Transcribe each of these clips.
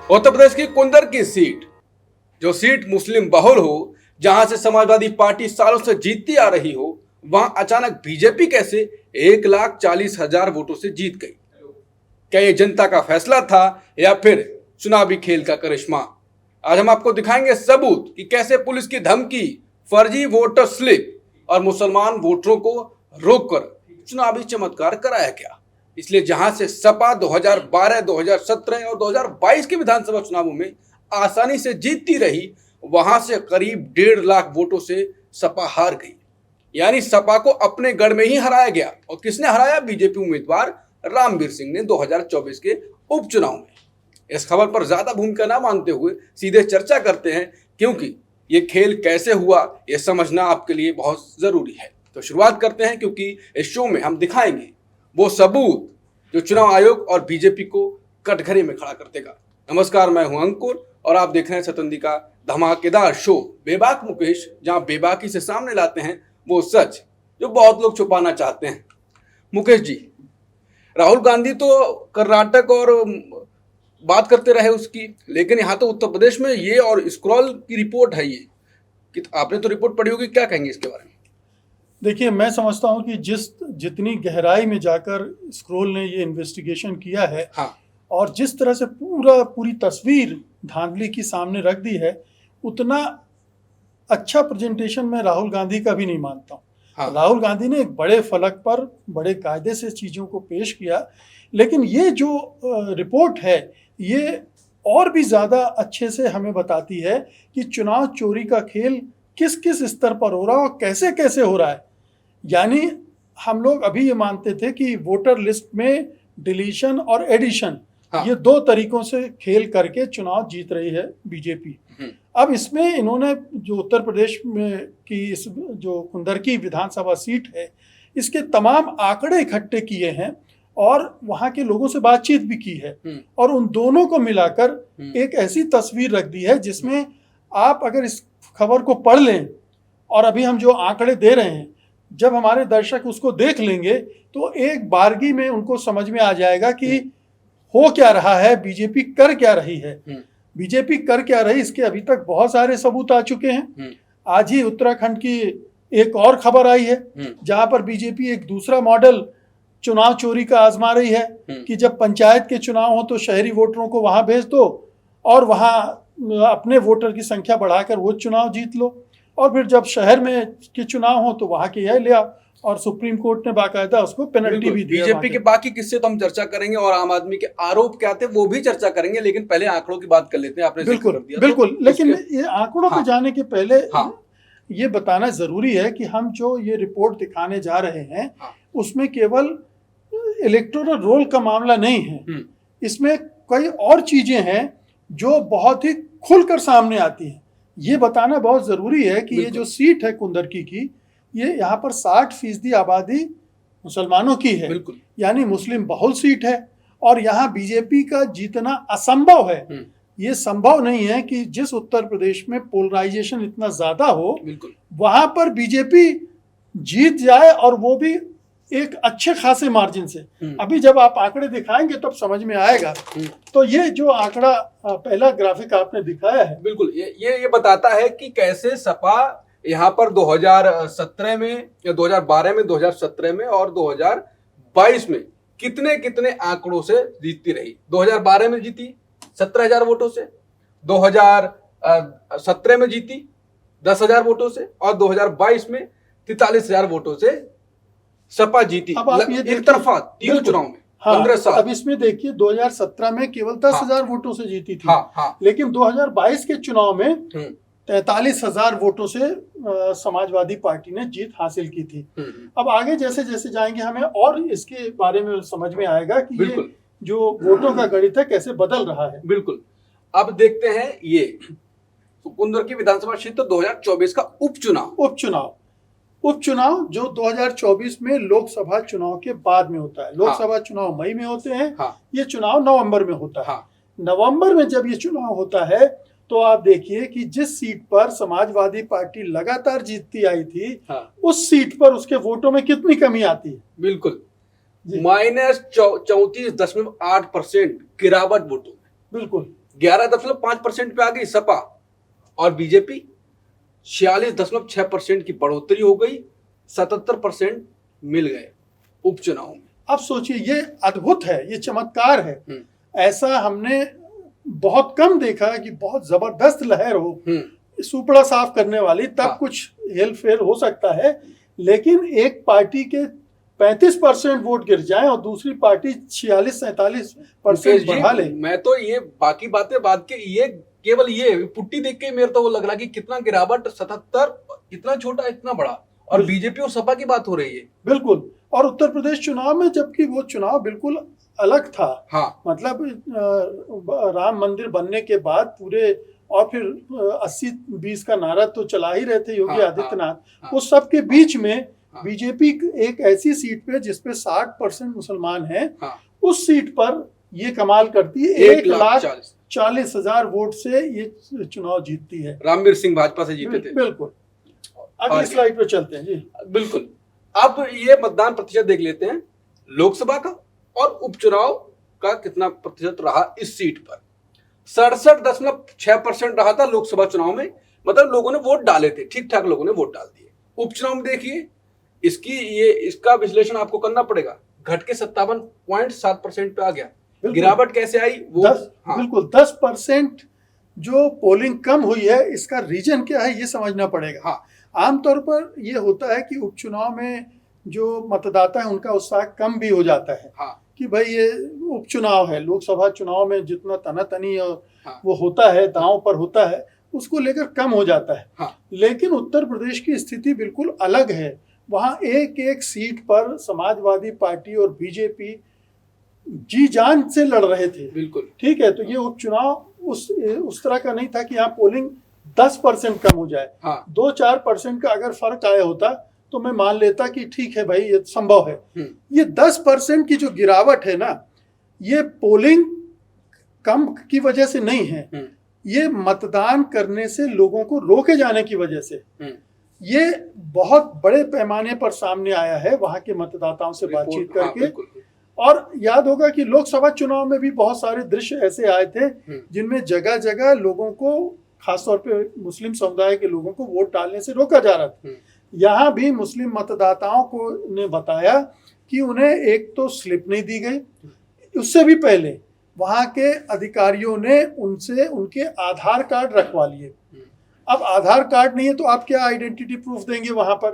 उत्तर प्रदेश की कुंदर की सीट, जो सीट मुस्लिम बहुल हो, जहां से समाजवादी पार्टी सालों से जीतती आ रही हो, वहां अचानक बीजेपी कैसे 1,40,000 वोटों से जीत गई। क्या ये जनता का फैसला था या फिर चुनावी खेल का करिश्मा? आज हम आपको दिखाएंगे सबूत कि कैसे पुलिस की धमकी, फर्जी वोटर स्लिप और मुसलमान वोटरों को रोककर चुनावी चमत्कार कराया गया। इसलिए जहां से सपा 2012, 2017 और 2022 के विधानसभा चुनावों में आसानी से जीतती रही, वहां से करीब 1.5 लाख वोटों से सपा हार गई। यानी सपा को अपने गढ़ में ही हराया गया। और किसने हराया? बीजेपी उम्मीदवार रामवीर सिंह ने 2024 के उपचुनाव में। इस खबर पर ज्यादा भूमिका ना मानते हुए सीधे चर्चा करते हैं, क्योंकि ये खेल कैसे हुआ ये समझना आपके लिए बहुत जरूरी है। तो शुरुआत करते हैं, क्योंकि इस शो में हम दिखाएंगे वो सबूत जो चुनाव आयोग और बीजेपी को कटघरे में खड़ा कर देगा। नमस्कार, मैं हूं अंकुर और आप देख रहे हैं सतंदी का धमाकेदार शो बेबाक मुकेश, जहां बेबाकी से सामने लाते हैं वो सच जो बहुत लोग छुपाना चाहते हैं। मुकेश जी, राहुल गांधी तो कर्नाटक और बात करते रहे उसकी, लेकिन यहाँ तो उत्तर प्रदेश में ये और स्क्रॉल की रिपोर्ट है ये कि आपने तो रिपोर्ट पढ़ी होगी, क्या कहेंगे इसके बारे में? देखिए, मैं समझता हूं कि जितनी गहराई में जाकर स्क्रोल ने ये इन्वेस्टिगेशन किया है, हाँ, और जिस तरह से पूरी तस्वीर धांधली की सामने रख दी है, उतना अच्छा प्रेजेंटेशन मैं राहुल गांधी का भी नहीं मानता हूँ। हाँ। राहुल गांधी ने एक बड़े फलक पर बड़े कायदे से चीज़ों को पेश किया, लेकिन ये जो रिपोर्ट है ये और भी ज़्यादा अच्छे से हमें बताती है कि चुनाव चोरी का खेल किस किस स्तर पर हो रहा है और कैसे कैसे हो रहा है। यानी हम लोग अभी ये मानते थे कि वोटर लिस्ट में डिलीशन और एडिशन, हाँ, ये दो तरीकों से खेल करके चुनाव जीत रही है बीजेपी। अब इसमें इन्होंने जो उत्तर प्रदेश में की इस जो कुंदरकी विधानसभा सीट है, इसके तमाम आंकड़े इकट्ठे किए हैं और वहाँ के लोगों से बातचीत भी की है, और उन दोनों को मिलाकर एक ऐसी तस्वीर रख दी है जिसमें आप अगर इस खबर को पढ़ लें और अभी हम जो आंकड़े दे रहे हैं, जब हमारे दर्शक उसको देख लेंगे तो एक बारगी में उनको समझ में आ जाएगा कि हो क्या रहा है, बीजेपी कर क्या रही है। बीजेपी कर क्या रही, इसके अभी तक बहुत सारे सबूत आ चुके हैं। आज ही उत्तराखंड की एक और खबर आई है जहां पर बीजेपी एक दूसरा मॉडल चुनाव चोरी का आजमा रही है कि जब पंचायत के चुनाव हो तो शहरी वोटरों को वहां भेज दो और वहां अपने वोटर की संख्या बढ़ाकर वो चुनाव जीत लो, और फिर जब शहर में के चुनाव हो तो वहां के यह लिया, और सुप्रीम कोर्ट ने बाकायदा उसको पेनल्टी भी दी। बीजेपी के बाकी किस्से तो हम चर्चा करेंगे और आम आदमी के आरोप क्या थे वो भी चर्चा करेंगे, लेकिन पहले आंकड़ों की बात कर लेते हैं। आपने बिल्कुल कर दिया बिल्कुल, तो लेकिन ये आंकड़ों पे जाने के पहले ये बताना जरूरी है कि हम जो ये रिपोर्ट दिखाने जा रहे हैं उसमें केवल इलेक्टोरल रोल का मामला नहीं है, इसमें कई और चीजें हैं जो बहुत ही खुलकर सामने आती हैं। ये बताना बहुत जरूरी है कि ये जो सीट है कुंदरकी की, ये यहाँ पर 60% आबादी मुसलमानों की है, यानी मुस्लिम बहुल सीट है, और यहाँ बीजेपी का जीतना असंभव है। ये संभव नहीं है कि जिस उत्तर प्रदेश में पोलराइजेशन इतना ज्यादा हो वहां पर बीजेपी जीत जाए, और वो भी एक अच्छे खासे मार्जिन से। अभी जब आप आंकड़े दिखाएंगे तब समझ में आएगा। तो ये जो आंकड़ा पहला ग्राफिक आपने दिखाया है, बिल्कुल ये बताता है कि कैसे सपा यहाँ पर 2017 में, 2012 में, 2017 में और 2022 में कितने कितने आंकड़ों से जीतती रही। 2012 में जीती 17,000 वोटों से, 2017 में जीती 10,000 वोटों से, और 2022 में 43,000 वोटों से सपा जीती। अब आप ये एक तरफा तीनों चुनाव में 15 साल। अब इसमें देखिए 2017 में केवल 10,000 वोटों से जीती थी, लेकिन 2022 के चुनाव में 43,000 वोटों से समाजवादी पार्टी ने जीत हासिल की थी। अब आगे जैसे जैसे जाएंगे हमें और इसके बारे में समझ में आएगा कि ये जो वोटों का गणित है कैसे बदल रहा है। बिल्कुल, अब देखते हैं ये कुंदरकी विधानसभा क्षेत्र 2024 का उपचुनाव जो 2024 में लोकसभा चुनाव के बाद में होता है। लोकसभा चुनाव मई में होते हैं, ये चुनाव नवंबर में होता है। नवंबर में जब ये चुनाव होता है तो आप देखिए कि जिस सीट पर समाजवादी पार्टी लगातार जीतती आई थी, उस सीट पर उसके वोटों में कितनी कमी आती है। बिल्कुल, -34.8% गिरावट वोटों में। बिल्कुल, 11.5% पे आ गई सपा, और बीजेपी 46.6% की बढ़ोतरी हो गई, 77% मिल गए उपचुनाव में। अब सोचिए, ये अद्भुत है, ये चमत्कार है। ऐसा हमने बहुत कम देखा है कि बहुत जबरदस्त लहर हो सुपड़ा साफ करने वाली, तब हाँ। कुछ हेल फेर हो सकता है, लेकिन एक पार्टी के 35% वोट गिर जाए और दूसरी पार्टी 46-47% बढ़ा ले। मैं तो ये बाकी बातें बाद के, ये केवल ये पुट्टी देख के मेरे तो वो लग रहा कि कितना गिरावट, 77, इतना छोटा इतना बड़ा, और बीजेपी और सपा की बात हो रही है। बिल्कुल। और उत्तर प्रदेश चुनाव में, जबकि वो चुनाव बिल्कुल अलग था। हाँ। मतलब राम मंदिर बनने के बाद पूरे, और फिर 80-20 का नारा तो चला ही रहे थे योगी आदित्यनाथ। हाँ। उस सब के बीच में बीजेपी एक ऐसी सीट पे जिसपे 60% मुसलमान हैं, उस सीट पर ये कमाल करती है, 1,40,000 वोट से ये चुनाव जीतती है। रामवीर सिंह भाजपा से जीते थे। बिल्कुल। अगली स्लाइड पे चलते हैं जी। बिल्कुल। अब ये मतदान प्रतिशत देख लेते हैं लोकसभा का, और उपचुनाव का कितना प्रतिशत रहा इस सीट पर। 67.6% रहा था लोकसभा चुनाव में, मतलब लोगों ने वोट डाले थे, ठीक ठाक लोगों ने वोट डाल दिए। उपचुनाव में देखिए, इसका विश्लेषण आपको करना पड़ेगा, घट के 57.7% पे आ गया। गिरावट कैसे आई वो? बिल्कुल 10% जो पोलिंग कम हुई है, इसका रीजन क्या है ये समझना पड़ेगा। आमतौर पर ये होता है कि उपचुनाव में जो मतदाता है उनका उत्साह कम भी हो जाता है। कि भाई ये उपचुनाव है, लोकसभा चुनाव में जितना तनातनी वो होता है, दांव पर होता है, उसको लेकर कम हो जाता है। लेकिन उत्तर प्रदेश की स्थिति बिल्कुल अलग है। वहाँ एक एक सीट पर समाजवादी पार्टी और बीजेपी जी जान से लड़ रहे थे। बिल्कुल ठीक है। तो ये उपचुनाव उस तरह का नहीं था कि यहाँ पोलिंग 10% कम हो जाए। 2-4% का अगर फर्क आया होता तो मैं मान लेता कि ठीक है भाई, ये संभव है। ये 10% की जो गिरावट है ना, ये पोलिंग कम की वजह से नहीं है, ये मतदान करने से लोगों को रोके जाने की वजह से। ये बहुत बड़े पैमाने पर सामने आया है वहां के मतदाताओं से बातचीत करके। और याद होगा कि लोकसभा चुनाव में भी बहुत सारे दृश्य ऐसे आए थे जिनमें जगह जगह लोगों को, खासतौर पे मुस्लिम समुदाय के लोगों को वोट डालने से रोका जा रहा था। यहाँ भी मुस्लिम मतदाताओं को ने बताया कि उन्हें एक तो स्लिप नहीं दी गई, उससे भी पहले वहाँ के अधिकारियों ने उनसे उनके आधार कार्ड रखवा लिए। अब आधार कार्ड नहीं है तो आप क्या आइडेंटिटी प्रूफ देंगे वहां पर?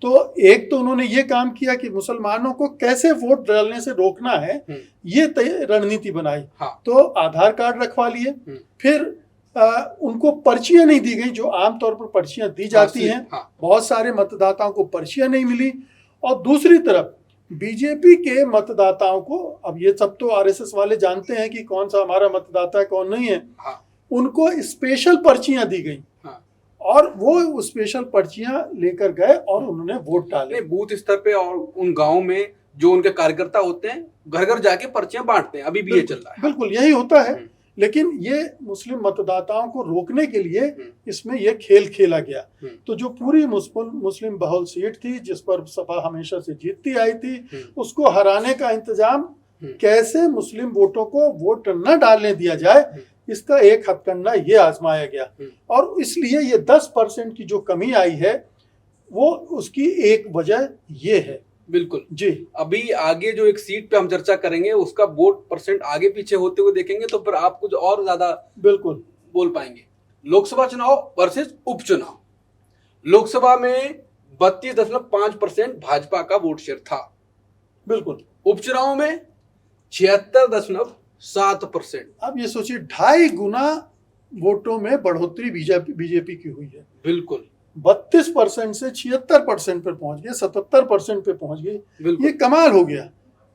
तो एक तो उन्होंने ये काम किया कि मुसलमानों को कैसे वोट डालने से रोकना है, ये रणनीति बनाई। तो आधार कार्ड रखवा लिए। फिर उनको पर्चियां नहीं दी गई, जो आमतौर पर पर्चियां दी जाती हैं। बहुत सारे मतदाताओं को पर्चियां नहीं मिली। और दूसरी तरफ बीजेपी के मतदाताओं को, अब ये सब तो आरएसएस वाले जानते हैं कि कौन सा हमारा मतदाता है कौन नहीं है, उनको स्पेशल पर्चियां दी गई। और वो स्पेशल पर्चियां लेकर गए और उन्होंने वोट डाले। बूथ स्तर पे और उन गाँव में जो उनके कार्यकर्ता होते हैं, घर घर जाके पर्चियां बांटते हैं। अभी भी ये चल रहा है। बिल्कुल यही होता है। लेकिन ये मुस्लिम मतदाताओं को रोकने के लिए इसमें ये खेल खेला गया। तो जो पूरी मुस्लिम बहुल सीट थी जिस पर सपा हमेशा से जीतती आई थी, उसको हराने का इंतजाम कैसे मुस्लिम वोटों को वोट न डालने दिया जाए, इसका एक हथकंडा ये आजमाया गया। और इसलिए ये 10% की जो कमी आई है, वो उसकी एक वजह ये है। बिल्कुल जी। अभी आगे जो एक सीट पे हम चर्चा करेंगे, उसका वोट परसेंट आगे पीछे होते हुए देखेंगे, तो फिर आप कुछ और ज्यादा बिल्कुल बोल पाएंगे। लोकसभा चुनाव वर्सेस उपचुनाव। लोकसभा में 32.5% भाजपा का वोट शेयर था। बिल्कुल। उपचुनाव में 76.7%। अब ये सोचिए 2.5 गुना वोटों में बढ़ोतरी बीजेपी की हुई है। बिल्कुल 32% से 76% पर पहुंच गए, 77% पे पहुंच गए। ये कमाल हो गया।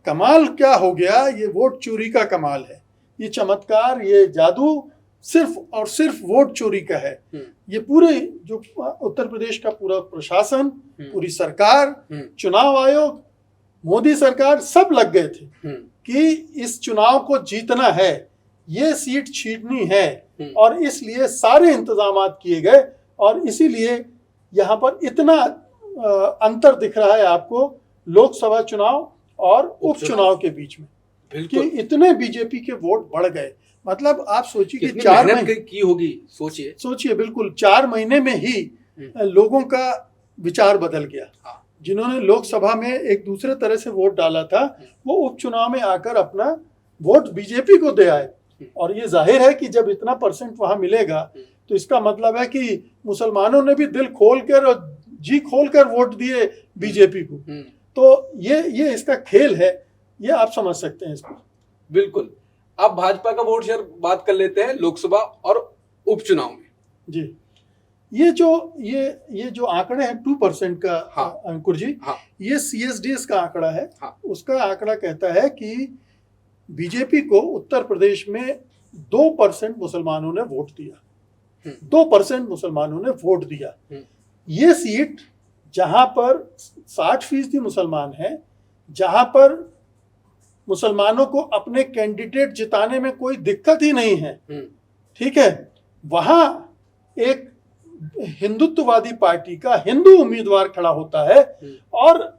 कमाल क्या हो गया? ये वोट चोरी का कमाल है। ये चमत्कार, ये जादू सिर्फ और सिर्फ वोट चोरी का है। ये पूरे जो उत्तर प्रदेश का पूरा प्रशासन, पूरी सरकार, चुनाव आयोग, मोदी सरकार सब लग गए थे कि इस चुनाव को जीतना है, ये सीट छीननी है, और इसलिए सारे इंतजाम किए गए। और इसीलिए यहाँ पर इतना अंतर दिख रहा है आपको लोकसभा चुनाव और उपचुनाव के बीच में, कि इतने बीजेपी के वोट बढ़ गए। मतलब आप सोचिए कि कितनी 4 मेहनत महीने की होगी, सोचिए। सोचिए बिल्कुल 4 महीने में ही लोगों का विचार बदल गया। हाँ। जिन्होंने लोकसभा में एक दूसरे तरह से वोट डाला था वो उपचुनाव में आकर अपना वोट बीजेपी को दे आए। और ये जाहिर है कि जब इतना परसेंट वहां मिलेगा तो इसका मतलब है कि मुसलमानों ने भी दिल खोलकर और जी खोलकर वोट दिए बीजेपी को। तो ये इसका खेल है, ये आप समझ सकते हैं इसको। बिल्कुल। अब भाजपा का वोट शेयर बात कर लेते हैं लोकसभा और उपचुनाव में। जी, ये जो आंकड़े हैं 2% का, हाँ। अंकुर जी, हाँ। ये CSDS का आंकड़ा है। हाँ। उसका आंकड़ा कहता है कि बीजेपी को उत्तर प्रदेश में 2% मुसलमानों ने वोट दिया। 2% मुसलमानों ने वोट दिया। ये सीट जहां पर 60% मुसलमान हैं, जहां पर मुसलमानों को अपने कैंडिडेट जिताने में कोई दिक्कत ही नहीं है, ठीक है, वहां एक हिंदुत्ववादी पार्टी का हिंदू उम्मीदवार खड़ा होता है और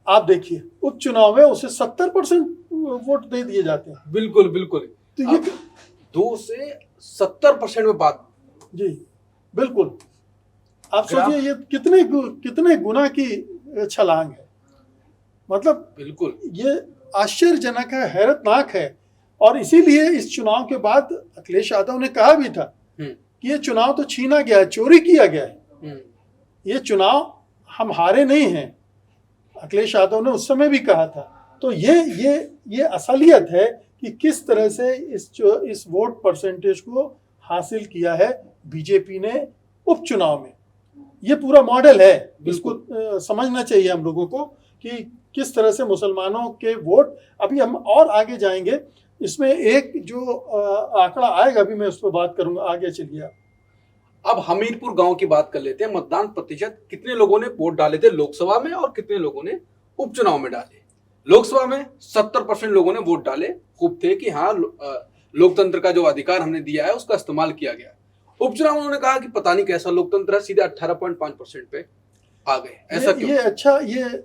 आप देखिए उपचुनाव में उसे 70% वोट दे दिए जाते हैं। बिल्कुल बिल्कुल। तो ये 2 से 70% में बात। जी बिल्कुल। आप सोचिए ये कितने गुना की छलांग है। मतलब बिल्कुल ये आश्चर्यजनक है, हैरतनाक है। और इसीलिए इस चुनाव के बाद अखिलेश यादव ने कहा भी था कि ये चुनाव तो छीना गया है, चोरी किया गया है, ये चुनाव हम हारे नहीं हैं। अखिलेश यादव ने उस समय भी कहा था। तो ये असलियत है कि किस तरह से इस वोट परसेंटेज को हासिल किया है बीजेपी ने उपचुनाव में। ये पूरा मॉडल है, इसको समझना चाहिए हम लोगों को कि किस तरह से मुसलमानों के वोट। अभी हम और आगे जाएंगे, इसमें एक जो आंकड़ा आएगा अभी मैं उस पर बात करूंगा। आगे चलिए आप। अब हमीरपुर गांव की बात कर लेते हैं। मतदान प्रतिशत कितने लोगों ने वोट डाले थे लोकसभा में और कितने लोगों ने उपचुनाव में डाले? लोकसभा में 70% लोगों ने वोट डाले, खूब थे कि हाँ लोकतंत्र का जो अधिकार हमने दिया है उसका इस्तेमाल किया गया। उपचुनाव में उन्होंने कहा कि पता नहीं कैसा लोकतंत्र है, सीधे 18.5% पे आ गए। ऐसा क्यों? ये अच्छा, ये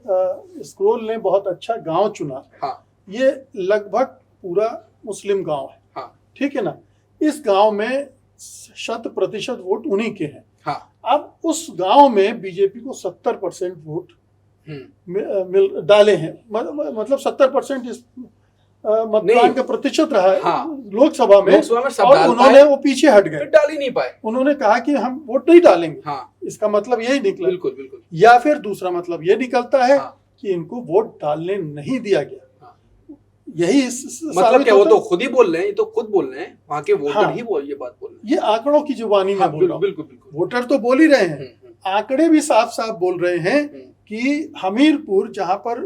स्क्रोल ने बहुत अच्छा गांव चुना। हाँ। ये लगभग पूरा मुस्लिम गांव है। हाँ। ठीक है ना। इस गांव में 100% वोट उन्हीं के हैं। हाँ। अब उस गांव में बीजेपी को 70% वोट डाले हैं। मतलब 70% इस मतदान का प्रतिशत रहा है। हाँ। लोकसभा में सब और उन्होंने वो पीछे हट गए, डाल ही नहीं पाए। उन्होंने कहा कि हम वोट नहीं डालेंगे। हाँ। इसका मतलब यही निकला। बिल्कुल बिल्कुल। या फिर दूसरा मतलब ये निकलता है कि इनको वोट डालने नहीं दिया गया। यही मतलब क्या, वो तो खुद ही बोल रहे हैं, ये तो खुद बोल रहे हैं, वहां के वोटर ही ये बात बोल रहे हैं। ये आंकड़ों की जुबानी में बोल रहा हूं। बिल्कुल बिल्कुल। वोटर तो बोल ही रहे हैं, आंकड़े भी साफ साफ बोल रहे हैं कि हमीरपुर जहां पर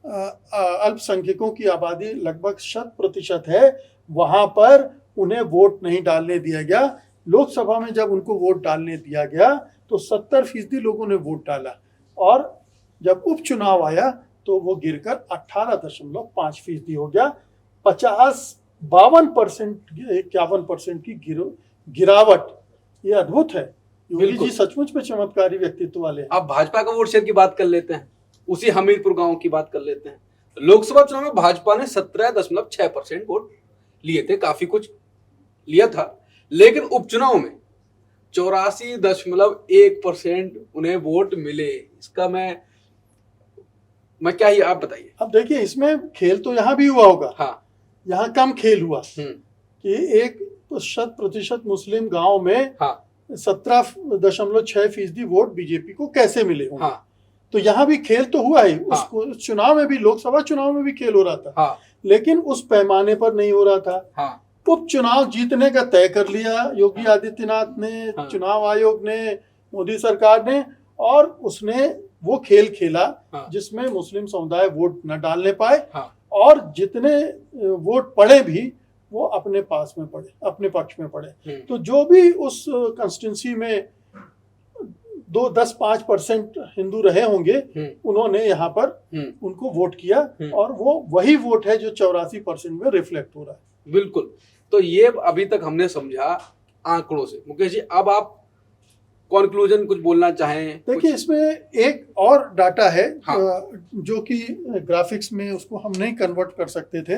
अल्पसंख्यकों की आबादी लगभग 100% है, वहां पर उन्हें वोट नहीं डालने दिया गया। लोकसभा में जब उनको वोट डालने दिया गया तो 70% लोगों ने वोट डाला और जब उपचुनाव आया तो वो गिरकर 18.5% हो गया। 51% की गिरावट, ये अद्भुत है। योगी जी सचमुच में चमत्कारी व्यक्तित्व वाले हैं। अब भाजपा का वोट शेयर की बात कर लेते हैं, उसी हमीरपुर गांव की बात कर लेते हैं। लोकसभा चुनाव में भाजपा ने 17.6% वोट लिए थे, काफी कुछ लिया था। लेकिन उपचुनाव में 84.1% उन्हें वोट मिले। इसका मैं क्या ही, आप बताइए। अब देखिए इसमें खेल तो यहाँ भी हुआ होगा। हाँ। यहाँ कम खेल हुआ कि 1% मुस्लिम गांव में 17.6% वोट बीजेपी को कैसे मिले होंगे। हाँ। तो यहाँ भी खेल तो हुआ ही। उस चुनाव में भी, लोकसभा चुनाव में भी खेल हो रहा था। हाँ। लेकिन उस पैमाने पर नहीं हो रहा था। हाँ। उपचुनाव जीतने का तय कर लिया योगी आदित्यनाथ ने, चुनाव आयोग ने, मोदी सरकार ने, और उसने वो खेल खेला जिसमें मुस्लिम समुदाय वोट न डालने पाए और जितने वोट पड़े भी वो अपने पास में पड़े, अपने पक्ष में पड़े। तो जो भी उस कंस्टिट्यूंसी में 10-5% हिंदू रहे होंगे, उन्होंने यहाँ पर उनको वोट किया और वो वही वोट है जो 84% में रिफ्लेक्ट हो रहा है। बिल्कुल। तो ये अभी तक हमने समझा आंकड़ों से। मुकेश जी, अब आप कंक्लूजन कुछ बोलना चाहें? देखिए इसमें एक और डाटा है जो कि ग्राफिक्स में उसको हम नहीं कन्वर्ट कर सकते थे।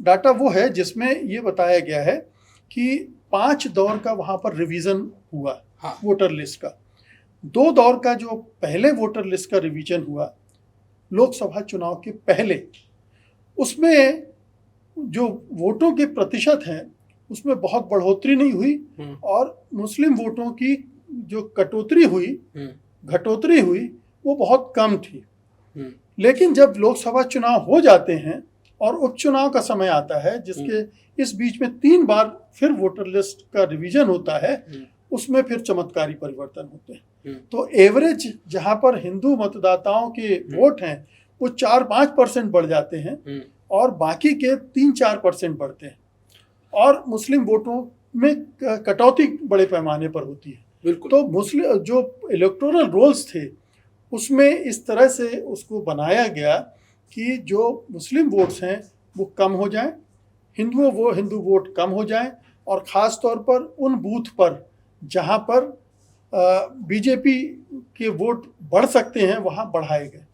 डाटा वो है जिसमें ये बताया गया है कि 5 दौर का वहाँ पर रिवीजन हुआ, हाँ। वोटर लिस्ट का। 2 दौर का जो पहले वोटर लिस्ट का रिवीजन हुआ लोकसभा चुनाव के पहले, उसमें जो वोटों के प्रतिशत हैं उसमें बहुत बढ़ोतरी नहीं हुई और मुस्लिम वोटों की जो घटोतरी हुई वो बहुत कम थी। लेकिन जब लोकसभा चुनाव हो जाते हैं और उपचुनाव का समय आता है, जिसके इस बीच में 3 बार फिर वोटर लिस्ट का रिवीजन होता है, उसमें फिर चमत्कारी परिवर्तन होते हैं। तो एवरेज जहां पर हिंदू मतदाताओं के वोट हैं वो 4-5% बढ़ जाते हैं और बाकी के 3-4% बढ़ते हैं और मुस्लिम वोटों में कटौती बड़े पैमाने पर होती है। तो मुस्लिम जो इलेक्टोरल रोल्स थे उसमें इस तरह से उसको बनाया गया कि जो मुस्लिम वोट्स हैं वो कम हो जाएं, हिंदू वोट कम हो जाएं और ख़ास तौर पर उन बूथ पर जहां पर बीजेपी के वोट बढ़ सकते हैं वहां बढ़ाए गए।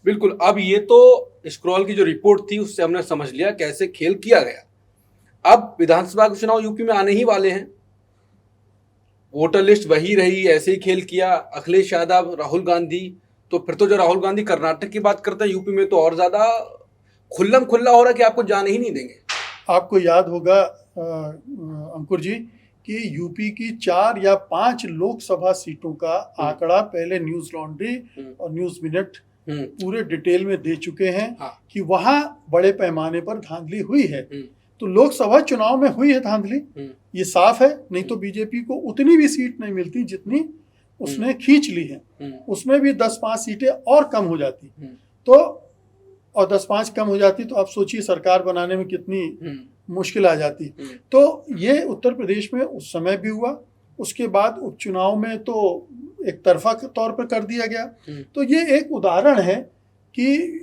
बिल्कुल। अब ये तो स्क्रॉल की जो रिपोर्ट थी उससे हमने समझ लिया कैसे खेल किया गया। अब विधानसभा के चुनाव यूपी में आने ही वाले हैं, वोटर लिस्ट वही रही, ऐसे ही खेल किया अखिलेश यादव, राहुल गांधी। तो फिर तो जो राहुल गांधी कर्नाटक की बात करते हैं, यूपी में तो और ज्यादा खुल्लम खुल्ला हो रहा है कि आपको जाने ही नहीं देंगे। आपको याद होगा अंकुर जी कि यूपी की 4 या 5 लोकसभा सीटों का आंकड़ा पहले न्यूज लॉन्ड्री और न्यूज मिनट पूरे डिटेल में दे चुके हैं। हाँ। कि वहां बड़े पैमाने पर धांधली हुई है। तो लोकसभा चुनाव में हुई है धांधली, ये साफ है। नहीं तो बीजेपी को उतनी भी सीट नहीं मिलती जितनी उसने खींच ली है। उसमें भी 10-5 सीटें और कम हो जाती तो, और 10-5 कम हो जाती तो आप सोचिए सरकार बनाने में कितनी मुश्किल आ जाती। तो ये उत्तर प्रदेश में उस समय भी हुआ, उसके बाद उपचुनाव में तो एक तरफा के तौर पर कर दिया गया। तो ये एक उदाहरण है कि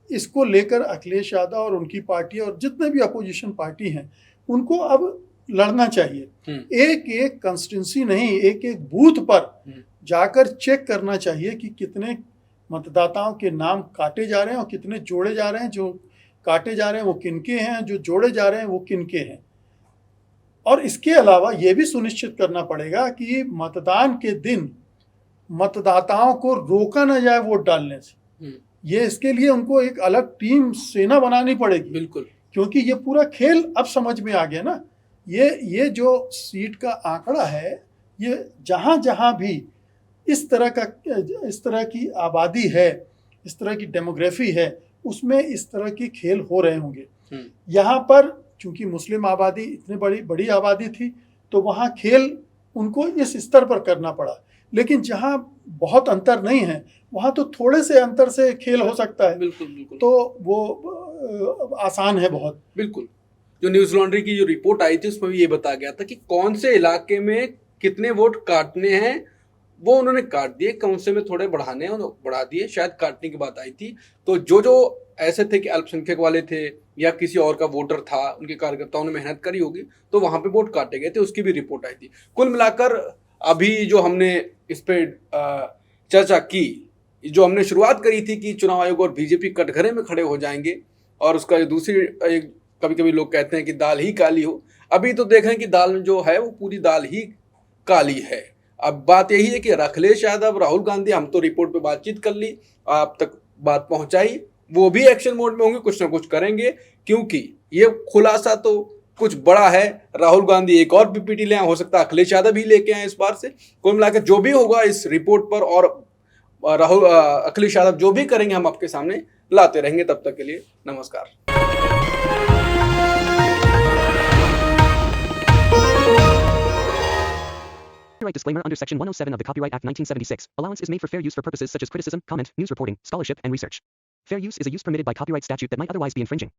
इसको लेकर अखिलेश यादव और उनकी पार्टी और जितने भी अपोजिशन पार्टी हैं उनको अब लड़ना चाहिए। एक एक कंस्टिट्यूंसी नहीं, एक एक बूथ पर जाकर चेक करना चाहिए कि कितने मतदाताओं के नाम काटे जा रहे हैं और कितने जोड़े जा रहे हैं। जो काटे जा रहे हैं वो किनके हैं, जो जोड़े जा रहे हैं वो किनके हैं। और इसके अलावा ये भी सुनिश्चित करना पड़ेगा कि मतदान के दिन मतदाताओं को रोका ना जाए वोट डालने से। ये इसके लिए उनको एक अलग टीम सेना बनानी पड़ेगी। बिल्कुल, क्योंकि ये पूरा खेल अब समझ में आ गया ना। ये जो सीट का आंकड़ा है, ये जहां जहां भी इस तरह की आबादी है, इस तरह की डेमोग्राफी है, उसमें इस तरह की खेल हो रहे होंगे। यहाँ पर चूंकि मुस्लिम आबादी इतनी बड़ी आबादी थी तो वहाँ खेल उनको इस स्तर पर करना पड़ा। लेकिन जहाँ बहुत अंतर नहीं है वहाँ तो थोड़े से अंतर से खेल हो सकता है। बिल्कुल बिल्कुल। तो वो आसान है बहुत। बिल्कुल। जो न्यूज लॉन्ड्री की जो रिपोर्ट आई थी उसमें भी ये बताया गया था कि कौन से इलाके में कितने वोट काटने हैं वो उन्होंने काट दिए, कौन से में थोड़े बढ़ाने हैं बढ़ा दिए, शायद काटने की बात आई थी। तो जो ऐसे थे कि अल्पसंख्यक वाले थे या किसी और का वोटर था, उनके कार्यकर्ताओं ने मेहनत करी होगी तो वहां पे वोट काटे गए थे, उसकी भी रिपोर्ट आई थी। कुल मिलाकर अभी जो हमने इस पे चर्चा की, जो हमने शुरुआत करी थी कि चुनाव आयोग और बीजेपी कटघरे में खड़े हो जाएंगे और उसका दूसरी कभी कभी लोग कहते हैं कि दाल ही काली हो, अभी तो देख रहे हैं कि दाल जो है वो पूरी दाल ही काली है। अब बात यही है कि अखिलेश यादव, राहुल गांधी, हम तो रिपोर्ट पे बातचीत कर ली, आप तक बात पहुंचाई, वो भी एक्शन मोड में होंगे, कुछ ना कुछ करेंगे, क्योंकि ये खुलासा तो कुछ बड़ा है। राहुल गांधी एक और पीपीटी ले आए, हो सकता है अखिलेश यादव भी लेके आए इस बार से। कुल मिलाकर जो भी होगा इस रिपोर्ट पर और अखिलेश यादव जो भी करेंगे हम आपके सामने लाते रहेंगे। तब तक के लिए नमस्कार। Copyright disclaimer under Section 107 of the Copyright Act 1976. Allowance is made for fair use for purposes such as criticism, comment, news reporting, scholarship, and research. Fair use is a use permitted by copyright statute that might otherwise be infringing.